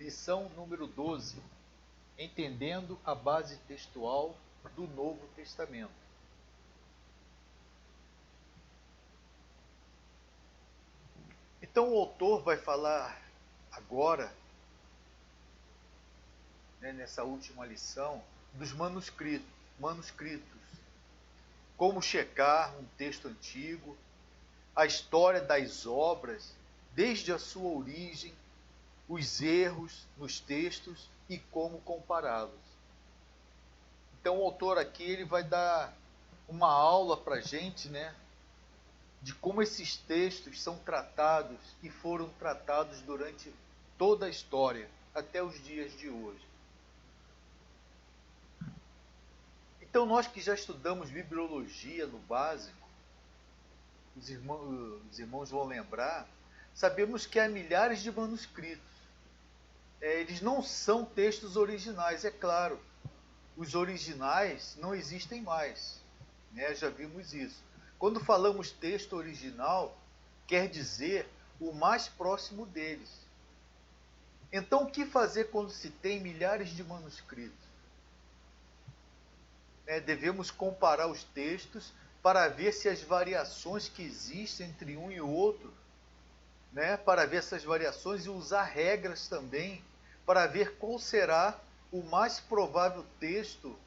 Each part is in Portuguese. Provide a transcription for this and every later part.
Lição número 12. Entendendo a base textual do Novo Testamento. Então o autor vai falar agora, nessa última lição, dos manuscritos. Como checar um texto antigo, a história das obras, desde a sua origem, os erros nos textos e como compará-los. Então o autor aqui ele vai dar uma aula para a gente, de como esses textos são tratados e foram tratados durante toda a história, até os dias de hoje. Então nós que já estudamos bibliologia no básico, os irmãos vão lembrar, sabemos que há milhares de manuscritos. Eles não são textos originais, é claro. Os originais não existem mais, já vimos isso. Quando falamos texto original, quer dizer o mais próximo deles. Então, o que fazer quando se tem milhares de manuscritos? Devemos comparar os textos para ver se as variações que existem entre um e o outro, para ver essas variações e usar regras também, para ver qual será o mais provável texto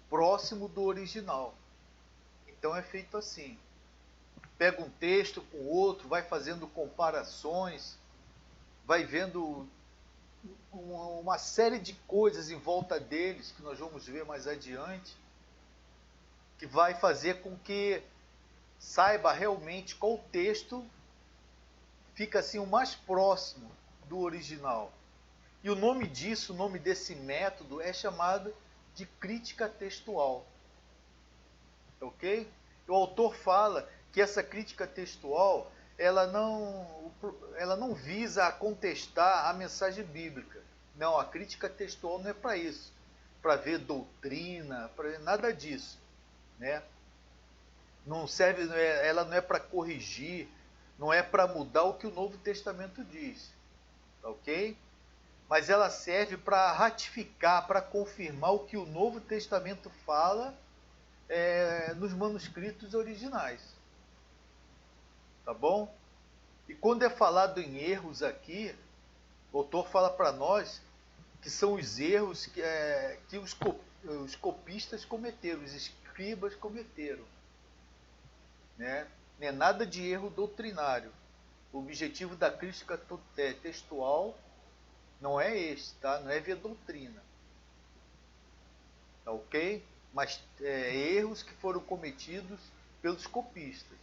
próximo do original. Então é feito assim. Pega um texto com outro, vai fazendo comparações, vai vendo uma série de coisas em volta deles, que nós vamos ver mais adiante, que vai fazer com que saiba realmente qual texto fica assim o mais próximo do original. E o nome disso, o nome desse método é chamado de crítica textual. Ok? O autor fala que essa crítica textual ela não visa a contestar a mensagem bíblica. Não, a crítica textual não é para isso. Para ver doutrina, para nada disso. Não serve, ela não é para corrigir, não é para mudar o que o Novo Testamento diz. Ok? Mas ela serve para ratificar, para confirmar o que o Novo Testamento fala nos manuscritos originais. Tá bom? E quando é falado em erros aqui, o autor fala para nós que são os erros que os copistas cometeram, os escribas cometeram. Não é nada de erro doutrinário. O objetivo da crítica textual não é este, tá? Não é ver doutrina. Tá ok? Mas erros que foram cometidos pelos copistas.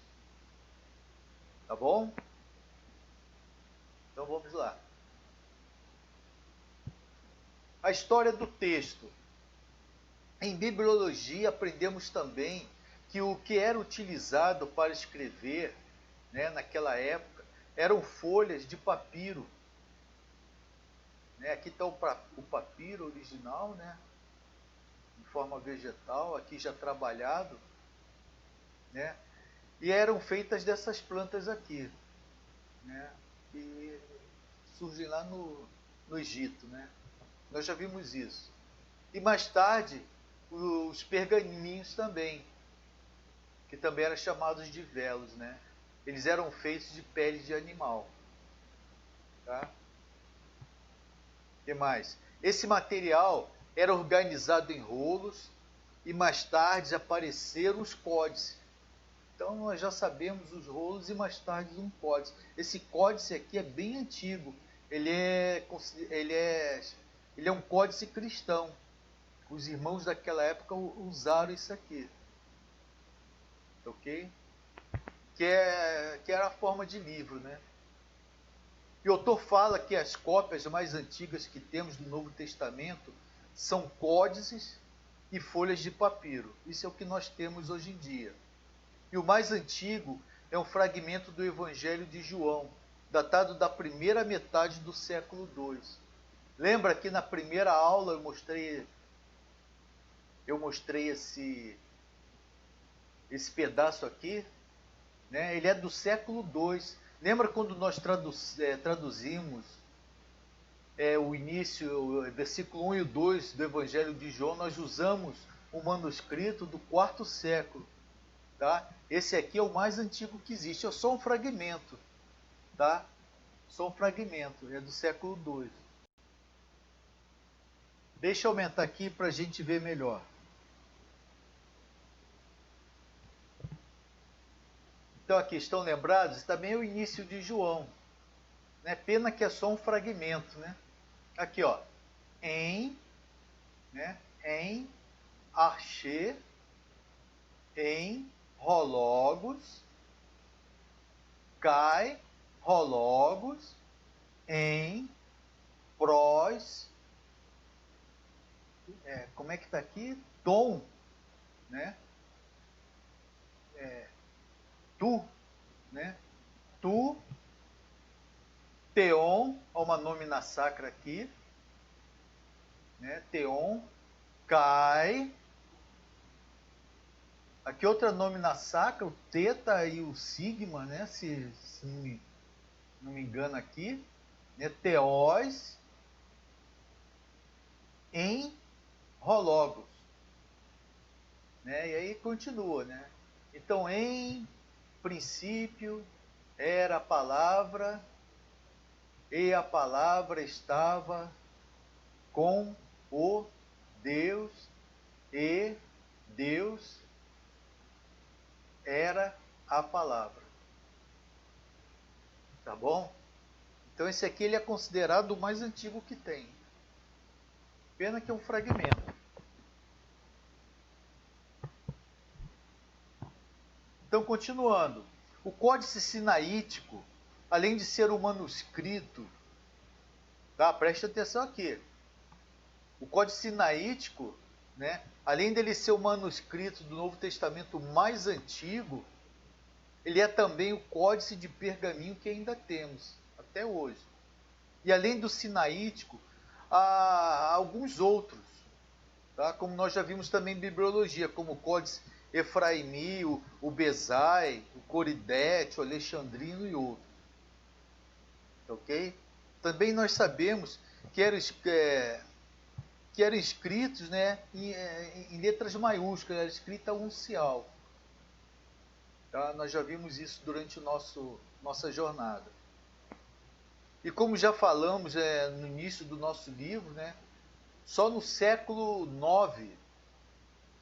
Tá bom? Então vamos lá. A história do texto. Em bibliologia aprendemos também que o que era utilizado para escrever, naquela época, eram folhas de papiro. Aqui está o papiro original, em forma vegetal, aqui já trabalhado, e eram feitas dessas plantas aqui, que surgem lá no Egito, Nós já vimos isso. E mais tarde, os pergaminhos também, que também eram chamados de velos, Eles eram feitos de pele de animal, tá? O que mais? Esse material era organizado em rolos e mais tarde apareceram os códices. Então nós já sabemos os rolos e mais tarde um códice. Esse códice aqui é bem antigo. Ele é um códice cristão. Os irmãos daquela época usaram isso aqui. Ok? Que era a forma de livro, E o autor fala que as cópias mais antigas que temos do Novo Testamento são códices e folhas de papiro. Isso é o que nós temos hoje em dia. E o mais antigo é um fragmento do Evangelho de João, datado da primeira metade do século II. Lembra que na primeira aula eu mostrei esse pedaço aqui? Ele é do século II. Lembra quando nós traduzimos o início, versículo 1 e 2 do Evangelho de João, nós usamos um manuscrito do quarto século. Tá? Esse aqui é o mais antigo que existe, é só um fragmento. Tá? Só um fragmento, é do século 2. Deixa eu aumentar aqui para a gente ver melhor. Então aqui, estão lembrados? Também é o início de João. Né? Pena que é só um fragmento. Né? Aqui, ó. Né? Em Arche, em Rologos, Kai, Rologos, em Prós, como é que está aqui? Tom, né? Tu, né? Tu, Teon, há uma nômina sacra aqui, né? Teon, Kai. Aqui outra nômina sacra, o Teta e o Sigma, né? Se não me engano aqui, né? Teós, em Rologos, né? E aí continua, né? Então, em princípio era a palavra, e a palavra estava com o Deus, e Deus era a palavra. Tá bom? Então esse aqui ele é considerado o mais antigo que tem. Pena que é um fragmento. Então, continuando. O Códice Sinaítico, além de ser um manuscrito, tá? Preste atenção aqui. O Códice Sinaítico, né? Além dele ser o manuscrito do Novo Testamento mais antigo, ele é também o códice de pergaminho que ainda temos até hoje. E além do Sinaítico, há alguns outros, tá? Como nós já vimos também em bibliologia, como o Códice Efraimi, o Bezai, o Coridete, o Alexandrino e outros. Ok? Também nós sabemos que eram escritos, né, em letras maiúsculas, era escrita uncial. Tá? Nós já vimos isso durante nossa jornada. E como já falamos no início do nosso livro, né, só no século IX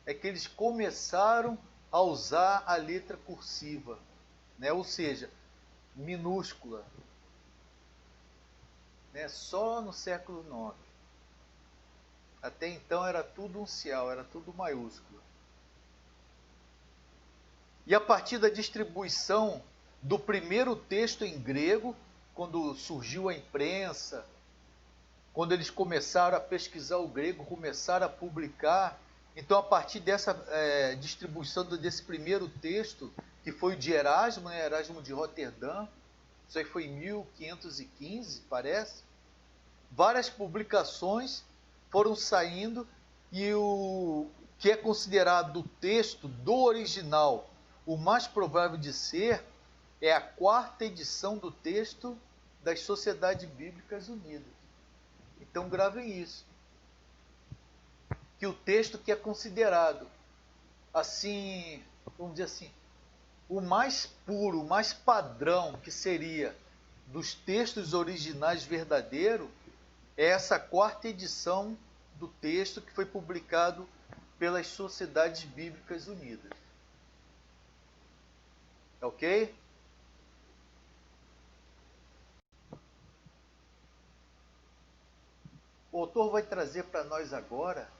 é que eles começaram a usar a letra cursiva, né, ou seja, minúscula. Né, só no século IX. Até então era tudo uncial, era tudo maiúsculo. E a partir da distribuição do primeiro texto em grego, quando surgiu a imprensa, quando eles começaram a pesquisar o grego, começaram a publicar, então a partir dessa distribuição desse primeiro texto, que foi o de Erasmo, né, Erasmo de Roterdã, isso aí foi em 1515, parece, várias publicações foram saindo e o que é considerado o texto do original, o mais provável de ser, é a quarta edição do texto das Sociedades Bíblicas Unidas. Então gravem isso. Que o texto que é considerado, assim, vamos dizer assim, o mais puro, o mais padrão que seria dos textos originais verdadeiros, é essa quarta edição do texto que foi publicado pelas Sociedades Bíblicas Unidas. Ok? O autor vai trazer para nós agora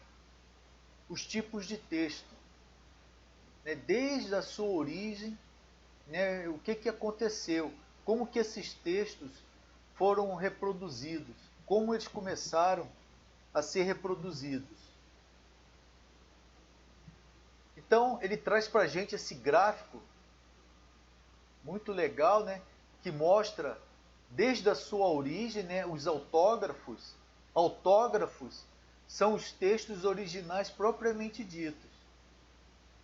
os tipos de texto, né? Desde a sua origem, né? O que aconteceu, como que esses textos foram reproduzidos, como eles começaram a ser reproduzidos. Então ele traz para a gente esse gráfico muito legal, né? Que mostra desde a sua origem, né? Os autógrafos. Autógrafos são os textos originais propriamente ditos.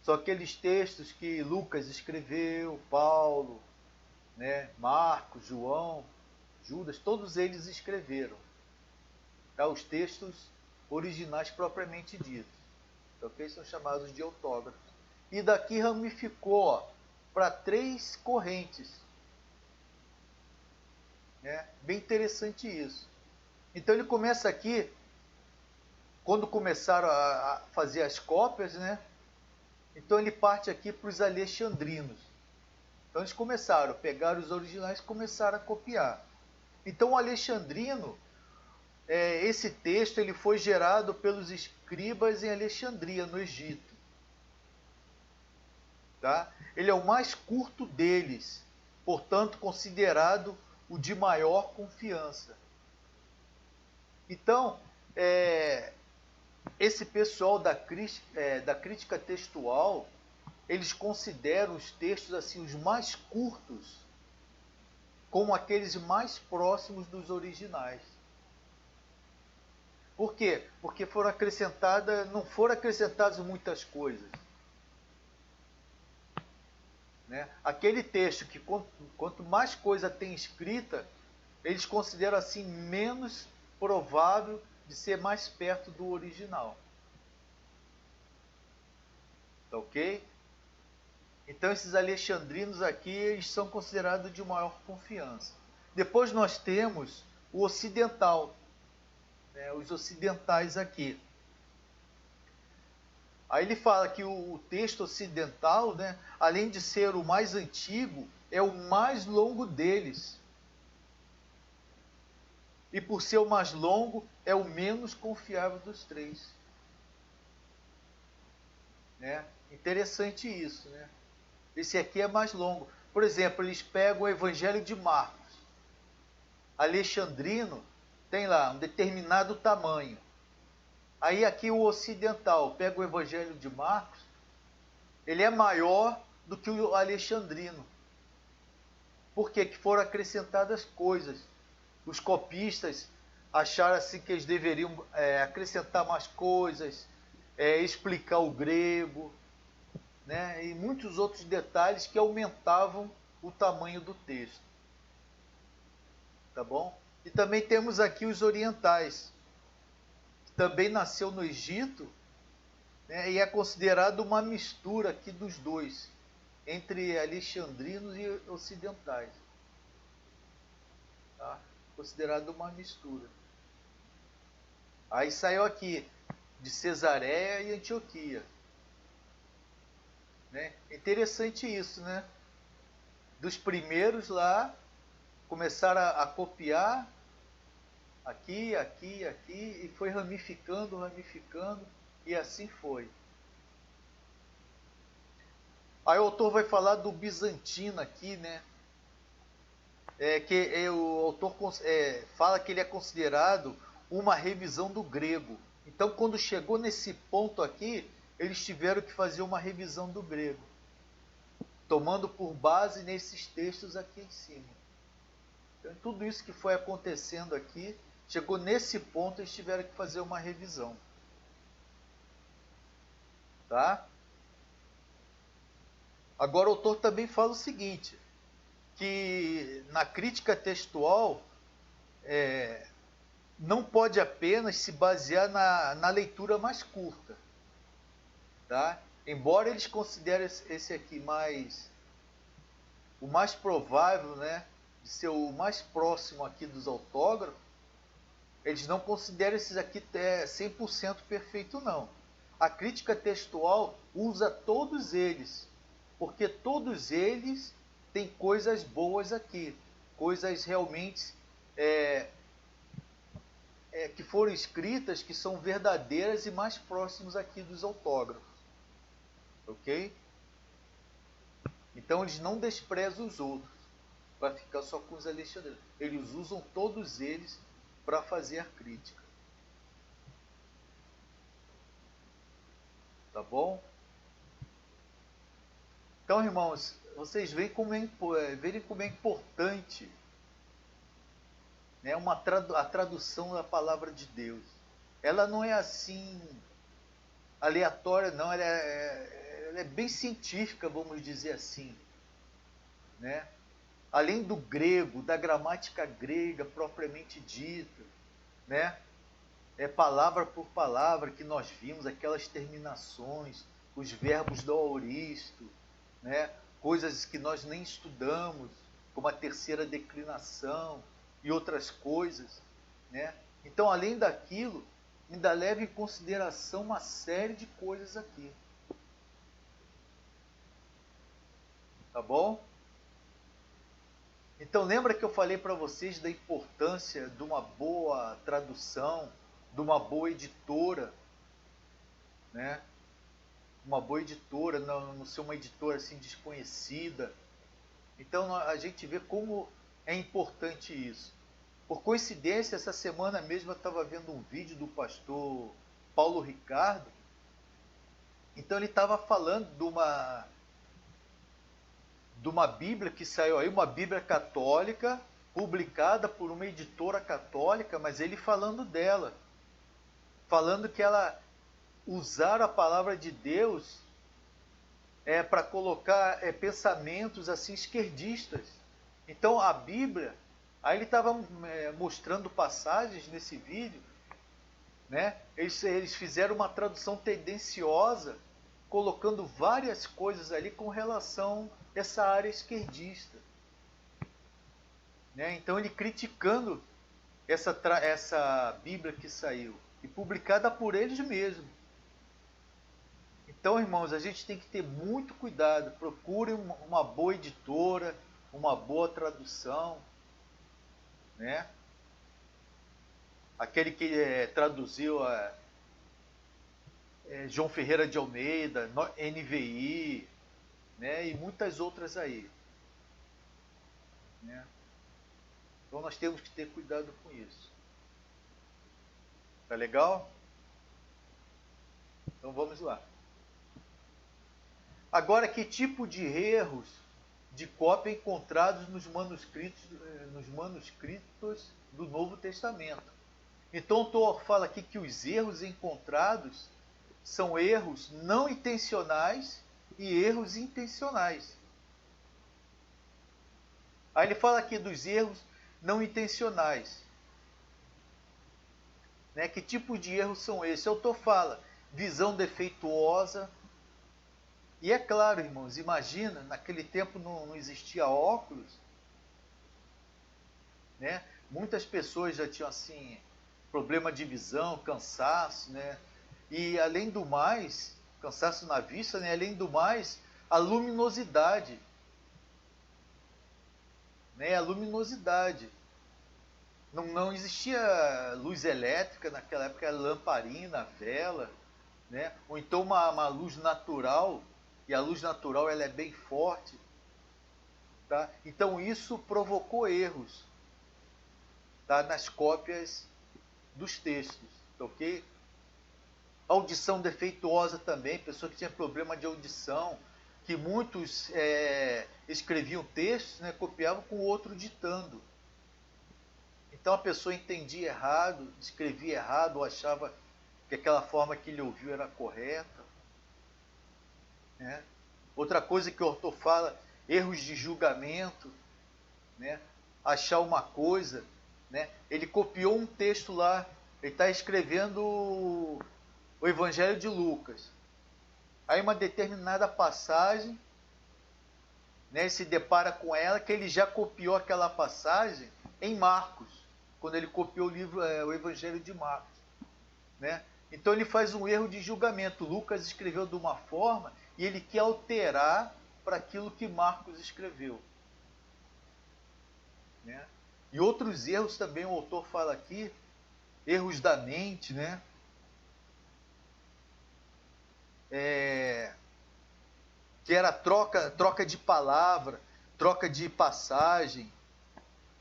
São aqueles textos que Lucas escreveu, Paulo, né? Marcos, João, Judas, todos eles escreveram. tá? Os textos originais propriamente ditos, ok? São chamados de autógrafos. E daqui ramificou para 3 correntes, né? Bem interessante isso. Então ele começa aqui, quando começaram a fazer as cópias, né? Então ele parte aqui para os alexandrinos. Então eles começaram, pegaram os originais e começaram a copiar. Então o alexandrino, esse texto ele foi gerado pelos escribas em Alexandria, no Egito. Tá? Ele é o mais curto deles, portanto considerado o de maior confiança. Então, esse pessoal da crítica textual, eles consideram os textos assim os mais curtos como aqueles mais próximos dos originais. Por quê? Porque não foram acrescentadas muitas coisas. Né? Aquele texto que quanto mais coisa tem escrita, eles consideram assim menos provável de ser mais perto do original. Tá ok? Então esses alexandrinos aqui, eles são considerados de maior confiança. Depois nós temos o ocidental, né? Os ocidentais aqui. Aí ele fala que o texto ocidental, né, além de ser o mais antigo, é o mais longo deles. E por ser o mais longo, é o menos confiável dos 3. Né? Interessante isso, né? Esse aqui é mais longo. Por exemplo, eles pegam o Evangelho de Marcos. Alexandrino tem lá um determinado tamanho. Aí aqui o ocidental pega o Evangelho de Marcos, ele é maior do que o alexandrino. Por quê? Que foram acrescentadas coisas. Os copistas acharam assim que eles deveriam acrescentar mais coisas, explicar o grego, né? E muitos outros detalhes que aumentavam o tamanho do texto. Tá bom? E também temos aqui os orientais, que também nasceu no Egito, né? E é considerado uma mistura aqui dos dois, entre alexandrinos e ocidentais. Tá? Considerado uma mistura. Aí saiu aqui de Cesareia e Antioquia. Né? Interessante isso, né? Dos primeiros lá, começaram a copiar aqui, aqui, aqui, e foi ramificando, ramificando, e assim foi. Aí o autor vai falar do bizantino aqui, né? O autor fala que ele é considerado uma revisão do grego. Então, quando chegou nesse ponto aqui, eles tiveram que fazer uma revisão do grego, tomando por base nesses textos aqui em cima. Então, tudo isso que foi acontecendo aqui, chegou nesse ponto, eles tiveram que fazer uma revisão. Tá? Agora o autor também fala o seguinte, que na crítica textual não pode apenas se basear na leitura mais curta. Tá? Embora eles considerem esse aqui o mais provável, né, de ser o mais próximo aqui dos autógrafos, eles não consideram esses aqui 100% perfeito, não. A crítica textual usa todos eles, porque todos eles têm coisas boas aqui, coisas realmente que foram escritas, que são verdadeiras e mais próximos aqui dos autógrafos. Ok? Então eles não desprezam os outros, para ficar só com os alexandrinos. Eles usam todos eles para fazer a crítica. Tá bom? Então, irmãos, vocês verem como é importante, né, a tradução da palavra de Deus. Ela não é assim aleatória, não. Ela é bem científica, vamos dizer assim. Né? Além do grego, da gramática grega propriamente dita, né? palavra por palavra que nós vimos, aquelas terminações, os verbos do aoristo, né? Coisas que nós nem estudamos, como a terceira declinação e outras coisas, né? Então, além daquilo, ainda leva em consideração uma série de coisas aqui. Tá bom? Então, lembra que eu falei para vocês da importância de uma boa tradução, de uma boa editora, né? Uma boa editora, não ser uma editora assim desconhecida. Então, a gente vê como é importante isso. Por coincidência, essa semana mesmo eu estava vendo um vídeo do pastor Paulo Ricardo. Então ele estava falando de uma Bíblia que saiu aí, uma Bíblia católica, publicada por uma editora católica, mas ele falando dela, falando que ela usar a palavra de Deus para colocar pensamentos assim esquerdistas. Então a Bíblia, aí ele estava mostrando passagens nesse vídeo, né? Eles fizeram uma tradução tendenciosa, colocando várias coisas ali com relação a essa área esquerdista, né? Então ele criticando essa Bíblia que saiu e publicada por eles mesmos. Então, irmãos, a gente tem que ter muito cuidado. Procure uma boa editora, uma boa tradução, né? Aquele que traduziu João Ferreira de Almeida, NVI, né? E muitas outras aí, né? Então nós temos que ter cuidado com isso. Tá legal? Então vamos lá. Agora, que tipo de erros de cópia encontrados nos manuscritos do Novo Testamento? Então o autor fala aqui que os erros encontrados são erros não intencionais e erros intencionais. Aí ele fala aqui dos erros não intencionais, né? Que tipo de erros são esses? O autor fala visão defeituosa. E é claro, irmãos, imagina, naquele tempo não existia óculos, né? Muitas pessoas já tinham assim problema de visão, cansaço, né? E além do mais, cansaço na vista, né? Além do mais, a luminosidade, né? A luminosidade. Não existia luz elétrica naquela época, era lamparina, vela, né? Ou então uma luz natural, e a luz natural ela é bem forte, tá? Então isso provocou erros, tá? Nas cópias dos textos, ok? Audição defeituosa também, pessoa que tinha problema de audição, que muitos escreviam textos, né, copiavam com o outro ditando. Então a pessoa entendia errado, escrevia errado, ou achava que aquela forma que ele ouviu era correta, né? Outra coisa que o autor fala, erros de julgamento, né? Achar uma coisa, né? Ele copiou um texto lá, ele está escrevendo o Evangelho de Lucas. Aí uma determinada passagem, né, se depara com ela que ele já copiou aquela passagem em Marcos, quando ele copiou o livro, o Evangelho de Marcos, né? Então ele faz um erro de julgamento. Lucas escreveu de uma forma e ele quer alterar para aquilo que Marcos escreveu, né? E outros erros também o autor fala aqui, erros da mente, né? Que era troca de palavra, troca de passagem,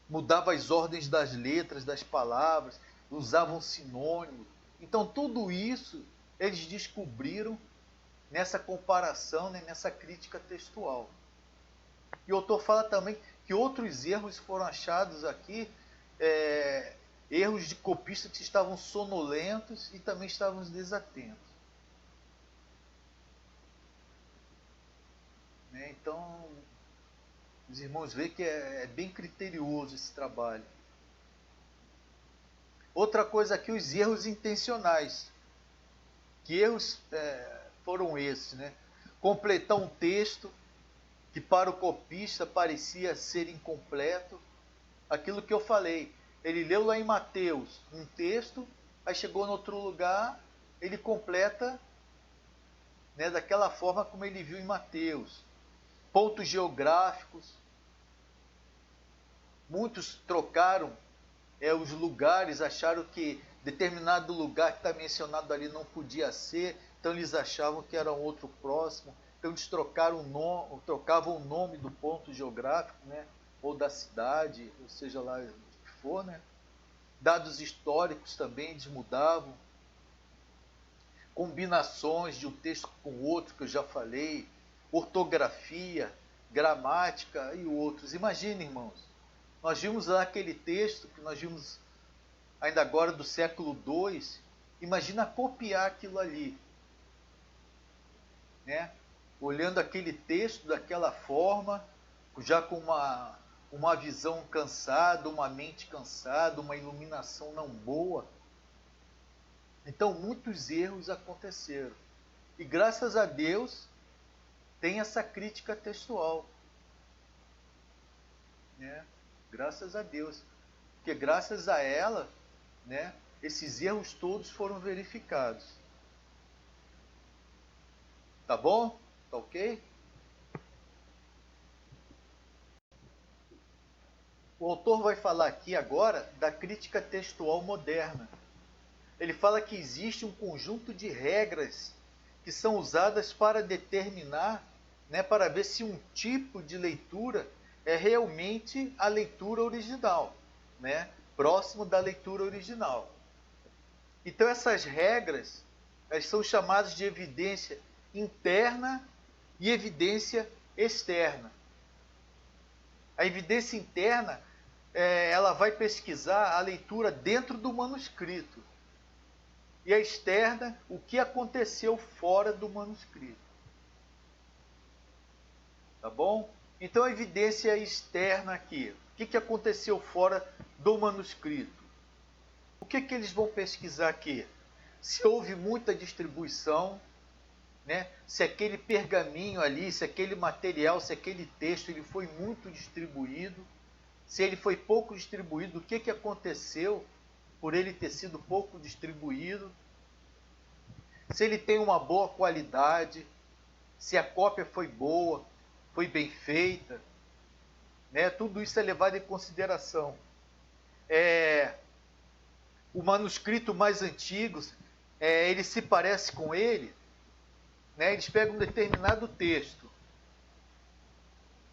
mudava as ordens das letras das palavras, usavam sinônimos. Então tudo isso eles descobriram nessa comparação, né, nessa crítica textual. E o autor fala também que outros erros foram achados aqui, erros de copistas que estavam sonolentos e também estavam desatentos. Né? Então, os irmãos veem que é bem criterioso esse trabalho. Outra coisa aqui, os erros intencionais. Que erros foram esses, né? Completar um texto que para o copista parecia ser incompleto. Aquilo que eu falei, ele leu lá em Mateus um texto, aí chegou em outro lugar, ele completa, né, daquela forma como ele viu em Mateus. Pontos geográficos. Muitos trocaram os lugares, acharam que determinado lugar que está mencionado ali não podia ser, então eles achavam que era um outro próximo, então eles trocavam o nome do ponto geográfico, né, ou da cidade, ou seja lá o que for, né. Dados históricos também eles mudavam, combinações de um texto com outro, que eu já falei, ortografia, gramática e outros. Imagine, irmãos, nós vimos lá aquele texto que nós vimos ainda agora do século II, imagina copiar aquilo ali, né? Olhando aquele texto daquela forma, já com uma visão cansada, uma mente cansada, uma iluminação não boa. Então muitos erros aconteceram. E graças a Deus tem essa crítica textual, né? Graças a Deus. Porque graças a ela, né, esses erros todos foram verificados. Tá bom? Tá ok? O autor vai falar aqui agora da crítica textual moderna. Ele fala que existe um conjunto de regras que são usadas para determinar, né, para ver se um tipo de leitura é realmente a leitura original, né, próximo da leitura original. Então essas regras, elas são chamadas de evidência interna e evidência externa. A evidência interna, ela vai pesquisar a leitura dentro do manuscrito. E a externa, o que aconteceu fora do manuscrito. Tá bom? Então a evidência externa aqui. O que aconteceu fora do manuscrito? O que eles vão pesquisar aqui? Se houve muita distribuição, né? Se aquele pergaminho ali, se aquele material, se aquele texto ele foi muito distribuído, se ele foi pouco distribuído, o que aconteceu por ele ter sido pouco distribuído, se ele tem uma boa qualidade, se a cópia foi boa, foi bem feita, né? Tudo isso é levado em consideração. O manuscrito mais antigo, ele se parece com ele, né? Eles pegam um determinado texto,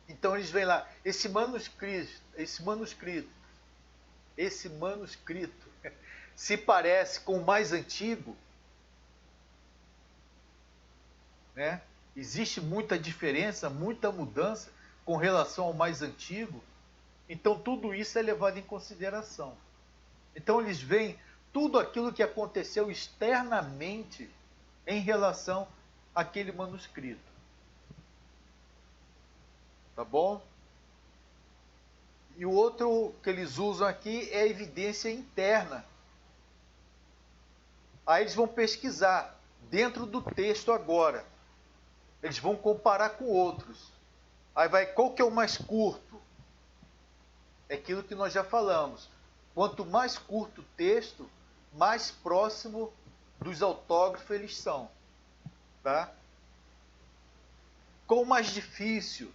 então eles veem lá, esse manuscrito se parece com o mais antigo, né? Existe muita diferença, muita mudança com relação ao mais antigo, então tudo isso é levado em consideração. Então eles veem tudo aquilo que aconteceu externamente em relação àquele manuscrito. Tá bom? E o outro que eles usam aqui é a evidência interna. Aí eles vão pesquisar dentro do texto agora. Eles vão comparar com outros. Aí vai, qual que é o mais curto? É aquilo que nós já falamos. Quanto mais curto o texto, mais próximo dos autógrafos eles são. Tá? Qual o mais difícil?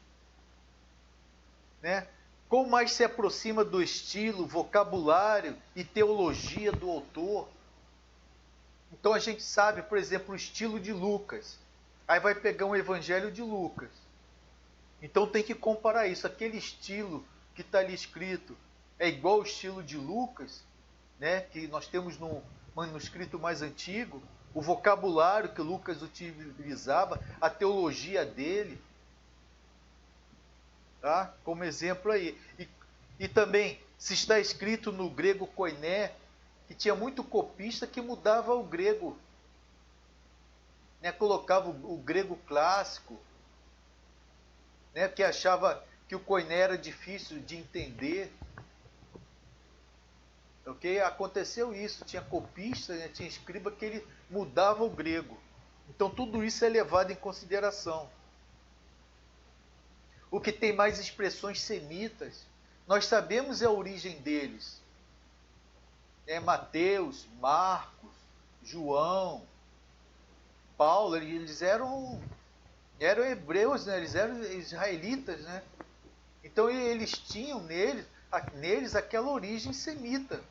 Né? Qual mais se aproxima do estilo, vocabulário e teologia do autor? Então a gente sabe, por exemplo, o estilo de Lucas. Aí vai pegar um evangelho de Lucas. Então tem que comparar isso. Aquele estilo que está ali escrito é igual ao estilo de Lucas, né, que nós temos no manuscrito mais antigo, o vocabulário que Lucas utilizava, a teologia dele, tá? Como exemplo aí. E também, se está escrito no grego koiné, que tinha muito copista que mudava o grego, né, colocava o grego clássico, né, que achava que o koiné era difícil de entender. Ok? Aconteceu isso, tinha copista, né, tinha escriba que ele mudava o grego. Então tudo isso é levado em consideração. O que tem mais expressões semitas, nós sabemos a origem deles. É Mateus, Marcos, João, Paulo, eles eram hebreus, né? Eles eram israelitas, né? Então eles tinham neles aquela origem semita,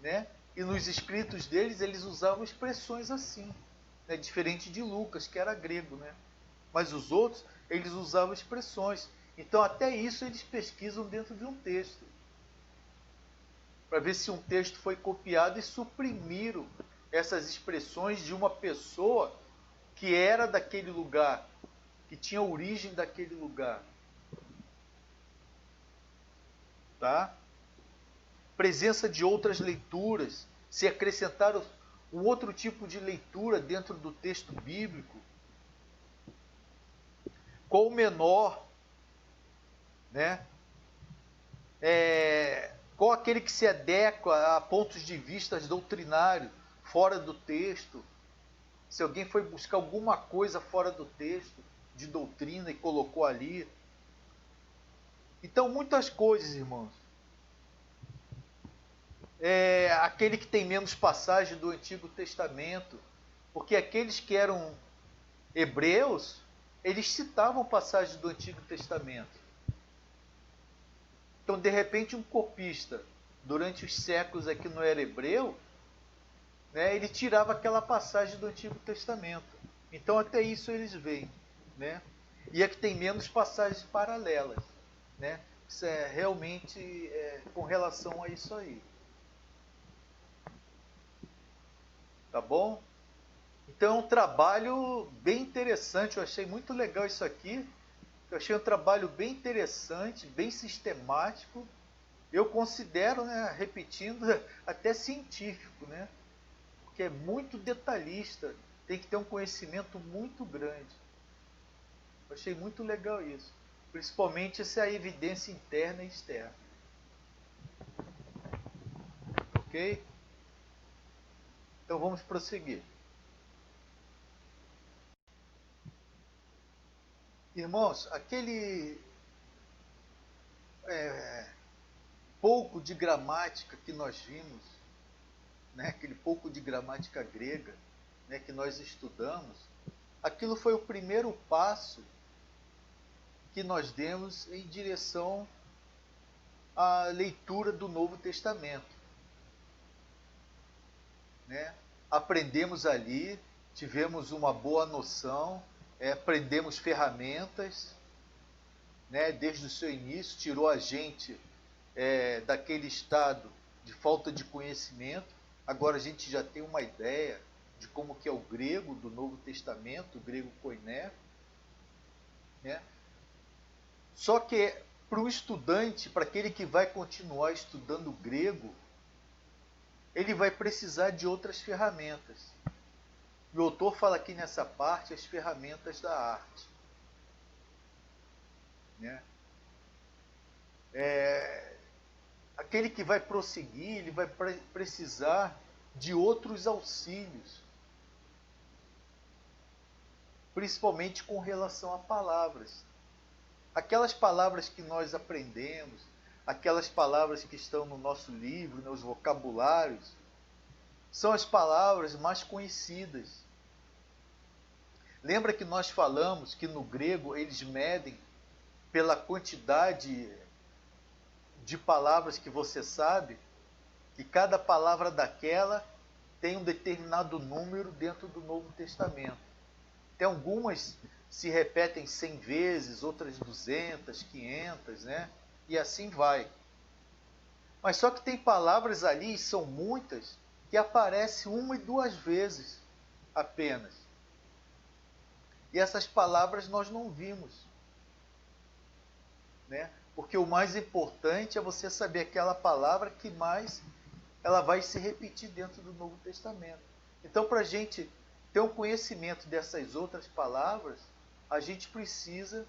né? E nos escritos deles eles usavam expressões assim, né? Diferente de Lucas, que era grego, né? Mas os outros, eles usavam expressões. Então até isso eles pesquisam dentro de um texto, para ver se um texto foi copiado, e suprimiram essas expressões de uma pessoa que era daquele lugar, que tinha origem daquele lugar. Tá? Presença de outras leituras, se acrescentaram um outro tipo de leitura dentro do texto bíblico. Qual o menor, né? Qual aquele que se adequa a pontos de vista doutrinários fora do texto? Se alguém foi buscar alguma coisa fora do texto, de doutrina, e colocou ali. Então, muitas coisas, irmãos. Aquele que tem menos passagem do Antigo Testamento, porque aqueles que eram hebreus, eles citavam passagens do Antigo Testamento. Então, de repente, um copista, durante os séculos aqui não era hebreu, né, ele tirava aquela passagem do Antigo Testamento. Então, até isso eles veem, né? E é que tem menos passagens paralelas, né? Isso é realmente com relação a isso aí. Tá bom? Então é um trabalho bem interessante, eu achei muito legal isso aqui. Eu achei um trabalho bem interessante, bem sistemático. Eu considero, né, repetindo, até científico, né? Porque é muito detalhista, tem que ter um conhecimento muito grande. Eu achei muito legal isso. Principalmente essa evidência interna e externa. Ok? Então vamos prosseguir. Irmãos, aquele pouco de gramática que nós vimos, né, aquele pouco de gramática grega, né, que nós estudamos, aquilo foi o primeiro passo que nós demos em direção à leitura do Novo Testamento. Né? Aprendemos ali, tivemos uma boa noção, aprendemos ferramentas, né? Desde o seu início, tirou a gente daquele estado de falta de conhecimento. Agora a gente já tem uma ideia de como que é o grego do Novo Testamento, o grego koiné, né? Só que para o estudante, para aquele que vai continuar estudando grego, ele vai precisar de outras ferramentas. O autor fala aqui nessa parte as ferramentas da arte. Né? Aquele que vai prosseguir, ele vai precisar de outros auxílios, principalmente com relação a palavras. Aquelas palavras que nós aprendemos, aquelas palavras que estão no nosso livro, nos vocabulários, são as palavras mais conhecidas. Lembra que nós falamos que no grego eles medem pela quantidade de palavras que você sabe, que cada palavra daquela tem um determinado número dentro do Novo Testamento. Tem algumas se repetem 100 vezes, outras 200, 500, né? E assim vai. Mas só que tem palavras ali, e são muitas, que aparecem uma e duas vezes apenas. E essas palavras nós não vimos. Né? Porque o mais importante é você saber aquela palavra que mais ela vai se repetir dentro do Novo Testamento. Então, para a gente ter um conhecimento dessas outras palavras, a gente precisa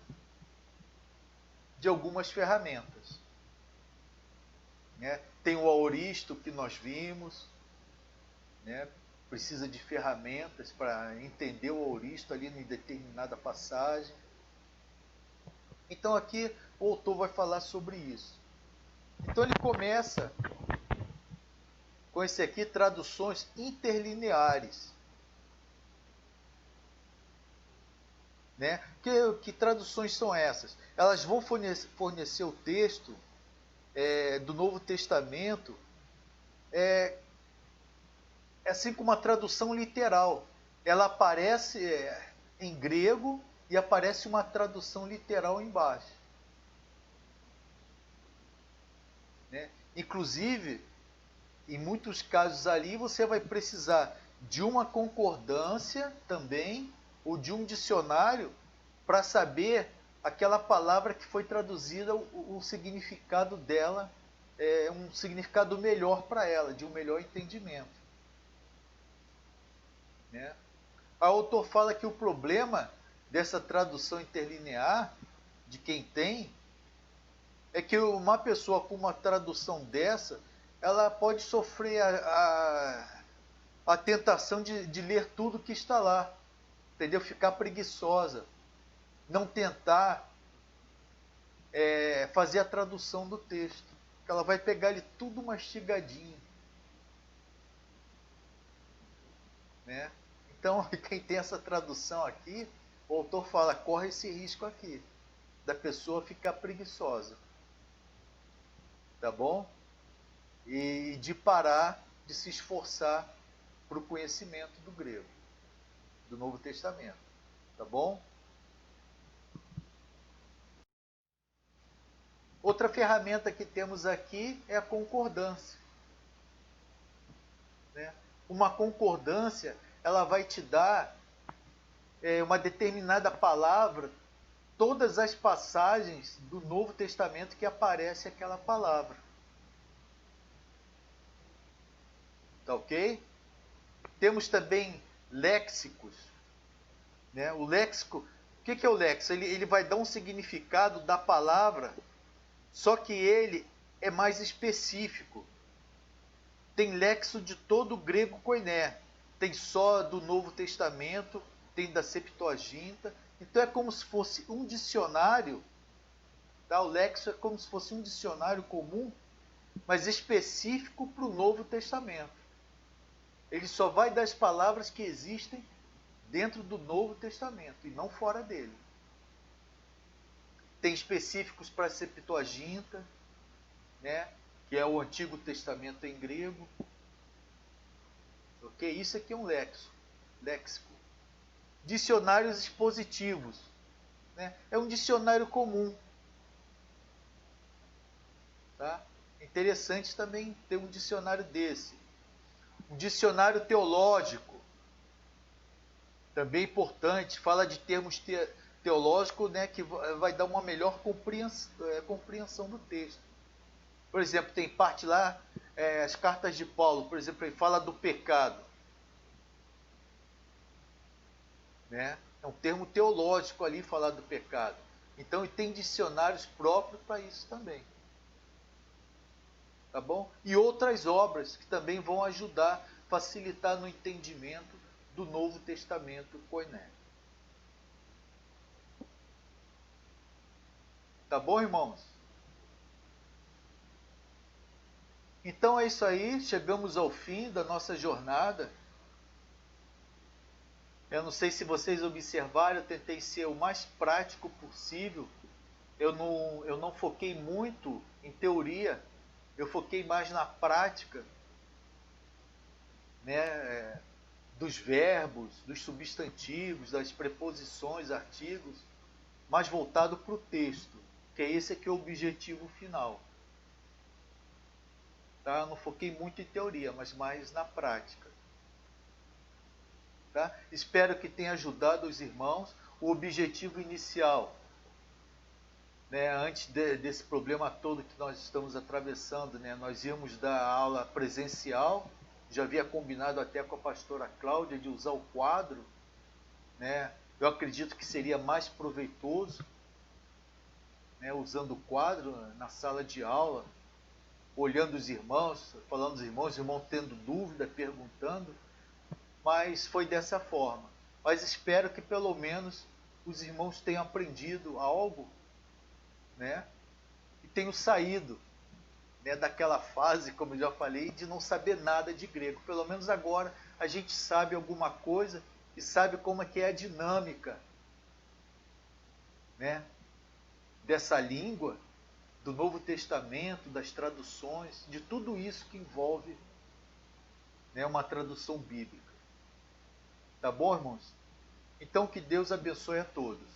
de algumas ferramentas. né? Tem o aoristo que nós vimos, né? Precisa de ferramentas para entender o aoristo ali em determinada passagem. Então aqui o autor vai falar sobre isso. Então ele começa com esse aqui, traduções interlineares. Né? Que traduções são essas? Elas vão fornecer o texto do Novo Testamento, assim como uma tradução literal. Ela aparece em grego e aparece uma tradução literal embaixo. Né? Inclusive, em muitos casos ali, você vai precisar de uma concordância também, ou de um dicionário, para saber aquela palavra que foi traduzida, o significado dela, um significado melhor para ela, de um melhor entendimento. Né? O autor fala que o problema dessa tradução interlinear, de quem tem, é que uma pessoa com uma tradução dessa, ela pode sofrer a tentação de ler tudo que está lá, entendeu? Ficar preguiçosa, não tentar fazer a tradução do texto, que ela vai pegar ele tudo mastigadinho, né? Então, quem tem essa tradução aqui, o autor fala, corre esse risco aqui, da pessoa ficar preguiçosa, tá bom? E de parar de se esforçar para o conhecimento do grego, do Novo Testamento, tá bom? Outra ferramenta que temos aqui é a concordância. Né? Uma concordância, ela vai te dar uma determinada palavra, todas as passagens do Novo Testamento que aparece aquela palavra. Tá ok? Temos também léxicos. Né? O léxico, o que é o léxico? Ele vai dar um significado da palavra, só que ele é mais específico. Tem léxico de todo o grego koiné, tem só do Novo Testamento, tem da Septuaginta. Então é como se fosse um dicionário, tá? O léxico é como se fosse um dicionário comum, mas específico para o Novo Testamento. Ele só vai dar as palavras que existem dentro do Novo Testamento e não fora dele. Tem específicos para a Septuaginta, né? Que é o Antigo Testamento em grego. Ok? Isso aqui é um léxico. Dicionários expositivos. Né? É um dicionário comum. Tá? Interessante também ter um dicionário desse. Um dicionário teológico. Também importante, fala de termos teológicos, né, que vai dar uma melhor compreensão do texto. Por exemplo, tem parte lá, as cartas de Paulo, por exemplo, ele fala do pecado. Né? É um termo teológico ali falar do pecado. Então, tem dicionários próprios para isso também. Tá bom? E outras obras que também vão ajudar, facilitar no entendimento do Novo Testamento koiné. Tá bom, irmãos? Então é isso aí, chegamos ao fim da nossa jornada. Eu não sei se vocês observaram, eu tentei ser o mais prático possível. Eu não foquei muito em teoria, eu foquei mais na prática, né, dos verbos, dos substantivos, das preposições, artigos, mais voltado para o texto, que é esse aqui é o objetivo final. Tá? Eu não foquei muito em teoria, mas mais na prática. Tá? Espero que tenha ajudado os irmãos. O objetivo inicial, né, antes desse problema todo que nós estamos atravessando, né, nós íamos dar aula presencial. Já havia combinado até com a pastora Cláudia de usar o quadro. Né? Eu acredito que seria mais proveitoso, né, usando o quadro na sala de aula, olhando os irmãos, falando dos irmãos, os irmãos tendo dúvida, perguntando, mas foi dessa forma. Mas espero que pelo menos os irmãos tenham aprendido algo, né? E tenham saído, né, daquela fase, como eu já falei, de não saber nada de grego. Pelo menos agora a gente sabe alguma coisa e sabe como é que é a dinâmica, né, dessa língua, do Novo Testamento, das traduções, de tudo isso que envolve, né, uma tradução bíblica. Tá bom, irmãos? Então que Deus abençoe a todos.